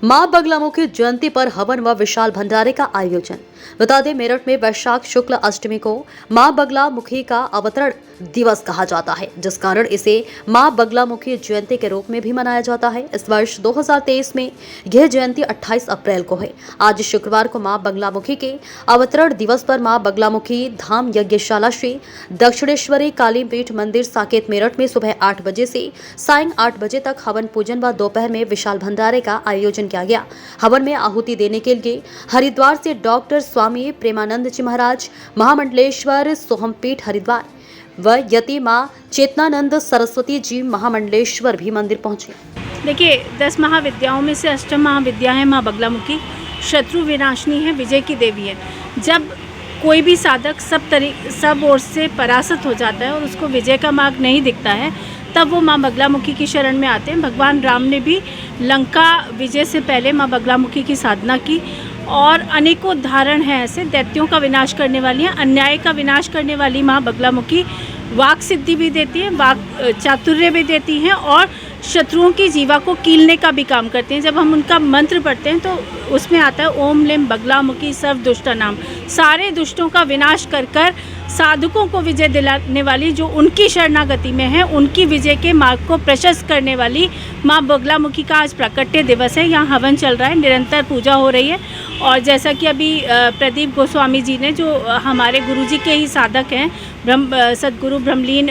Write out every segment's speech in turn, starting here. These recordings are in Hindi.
मां बगलामुखी जयंती पर हवन व विशाल भंडारे का आयोजन। बता दें, मेरठ में वैशाख शुक्ल अष्टमी को मां बगलामुखी का अवतरण दिवस कहा जाता है, जिस कारण इसे मां बगलामुखी जयंती के रूप में भी मनाया जाता है। इस वर्ष 2023 में यह जयंती 28 अप्रैल को है। आज शुक्रवार को मां बगलामुखी के अवतरण दिवस पर मां बगलामुखी धाम यज्ञशाला श्री दक्षिणेश्वरी काली पीठ मंदिर साकेत मेरठ में सुबह 8 बजे से सायं 8 बजे तक हवन पूजन व दोपहर में विशाल भंडारे का आयोजन किया गया। हवन में आहुति देने के लिए हरिद्वार से डॉक्टर स्वामी प्रेमानंद जी महाराज, महामंडलेश्वर सोहमपीठ हरिद्वार व यति मां चेतनानंद सरस्वती जी महामंडलेश्वर भी मंदिर पहुंचे। देखिए, 10 महाविद्याओं में से अष्टम महाविद्या है मां बगलामुखी। शत्रु विनाशिनी है, विजय की देवी है। जब कोई भी साधक सब ओर से परास्त हो जाता है और उसको विजय का मार्ग नहीं दिखता है, तब वो मां बगलामुखी की शरण में आते हैं। भगवान राम ने भी लंका विजय से पहले मां बगलामुखी की साधना की और अनेकों उदाहरण हैं ऐसे। दैत्यों का विनाश करने वाली है, अन्याय का विनाश करने वाली मां बगलामुखी वाक सिद्धि भी देती है, वाक चातुर्य भी देती हैं और शत्रुओं की जीवा को कीलने का भी काम करते हैं। जब हम उनका मंत्र पढ़ते हैं तो उसमें आता है ओम लिम बगलामुखी सर्व दुष्ट नाम। सारे दुष्टों का विनाश कर कर साधुकों को विजय दिलाने वाली, जो उनकी शरणागति में है, उनकी विजय के मार्ग को प्रशस्त करने वाली मां बगलामुखी का आज प्राकट्य दिवस है। यहाँ हवन चल रहा है, निरंतर पूजा हो रही है। और जैसा कि अभी प्रदीप गोस्वामी जी ने, जो हमारे गुरुजी के ही साधक हैं, सदगुरु ब्रह्मलीन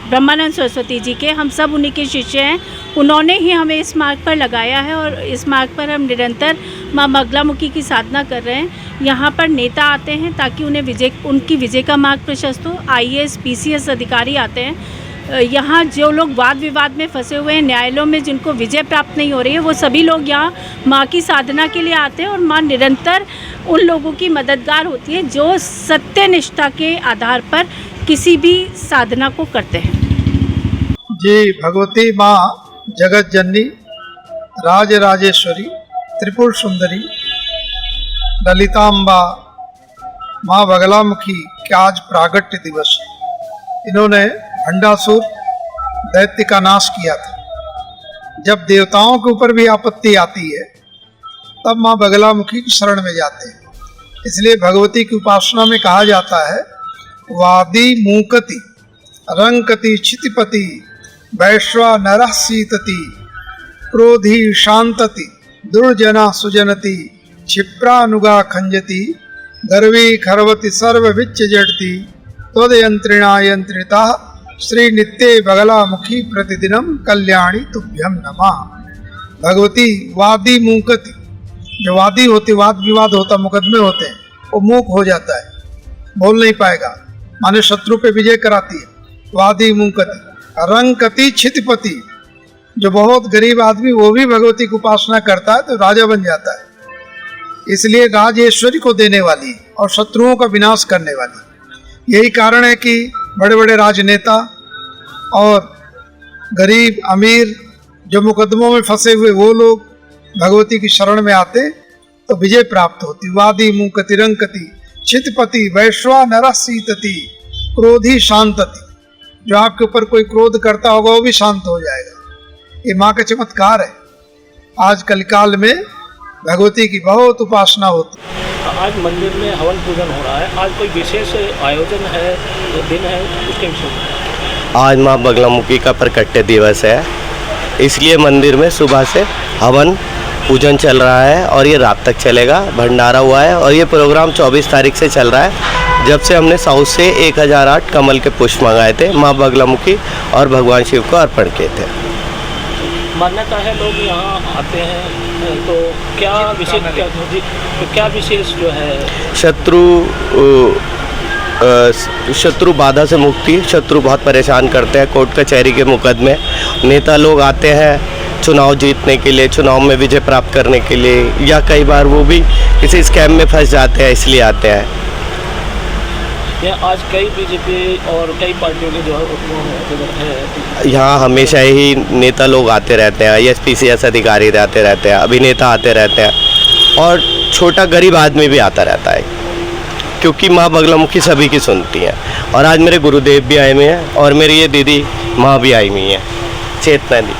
ब्रह्मानंद सरस्वती जी के, हम सब उन्हीं के शिष्य हैं। उन्होंने ही हमें इस मार्ग पर लगाया है और इस मार्ग पर हम निरंतर मां बगलामुखी की साधना कर रहे हैं। यहाँ पर नेता आते हैं ताकि उनकी विजय का मार्ग प्रशस्त हो। IAS PCS अधिकारी आते हैं। यहाँ जो लोग वाद विवाद में फंसे हुए हैं, न्यायालयों में जिनको विजय प्राप्त नहीं हो रही है, वो सभी लोग यहाँ माँ की साधना के लिए आते हैं और माँ निरंतर उन लोगों की मददगार होती है जो सत्य निष्ठा के आधार पर किसी भी साधना को करते हैं। जी, भगवती माँ जगत जननी राज राजेश्वरी त्रिपुर सुंदरी ललितांबा माँ बगलामुखी के आज प्रागट्य दिवस है। इन्होंने भंडासुर दैत्य का नाश किया था। जब देवताओं के ऊपर भी आपत्ति आती है तब माँ बगलामुखी की शरण में जाते हैं। इसलिए भगवती की उपासना में कहा जाता है वादी मूकति रंकति क्षितिपति वैश्वा नरः सीतति क्रोधी शांतति दुर्जना सुजनति क्षिप्रानुगा खंजति गर्वी खरवति सर्वविच्च जड़ति त्वदयंत्रिणा यंत्रिता श्री नित्ये बगलामुखी प्रतिदिनम कल्याणी तुभ्यम नमः। भगवती वादी मूकति, जो वादी होती, वाद विवाद होता, मुकदमे होते हैं, वो मूक हो जाता है, बोल नहीं पाएगा, माने शत्रु पे विजय कराती है। वादी मूकति रंकति क्षितिपति, जो बहुत गरीब आदमी वो भी भगवती की उपासना करता है तो राजा बन जाता है। इसलिए राजेश्वरी को देने वाली और शत्रुओं का विनाश करने वाली। यही कारण है कि बड़े बड़े राजनेता और गरीब अमीर जो मुकदमों में फंसे हुए वो लोग भगवती की शरण में आते तो विजय प्राप्त होती। वादी मूकति रंकति क्षितिपति वैश्वा नरः सीतति क्रोधी शांतति, जो आपके ऊपर कोई क्रोध करता होगा वो भी शांत हो जाएगा। ये माँ का चमत्कार है। आज कलिकाल में भगवती की बहुत उपासना होती है। आज मंदिर में हवन पूजन हो रहा है, आज कोई विशेष आयोजन है, दिन है, उसके विषय में? आज माँ बगलामुखी का प्राकट्य दिवस है, इसलिए मंदिर में सुबह से हवन पूजन चल रहा है और ये रात तक चलेगा। भंडारा हुआ है और ये प्रोग्राम 24 तारीख से चल रहा है, जब से हमने साउथ से 1008 कमल के पुष्प मंगाए थे, माँ बगलामुखी और भगवान शिव को अर्पण किए थे। मान्यता है लोग यहाँ आते हैं तो क्या विशेष जो है? शत्रु बाधा से मुक्ति। शत्रु बहुत परेशान करते हैं, कोर्ट कचहरी के मुकदमे। नेता लोग आते हैं चुनाव जीतने के लिए, चुनाव में विजय प्राप्त करने के लिए, या कई बार वो भी किसी स्कैम में फंस जाते हैं, इसलिए आते हैं। आज कई बीजेपी और कई पार्टियों के जो है यहाँ हमेशा ही नेता लोग आते रहते हैं, IAS PCS अधिकारी आते रहते हैं, अभिनेता आते रहते हैं और छोटा गरीब आदमी भी आता रहता है, क्योंकि माँ बगलामुखी सभी की सुनती है। और आज मेरे गुरुदेव भी आए हुए हैं और मेरी ये दीदी माँ भी आई हुई हैं, चेतना दी।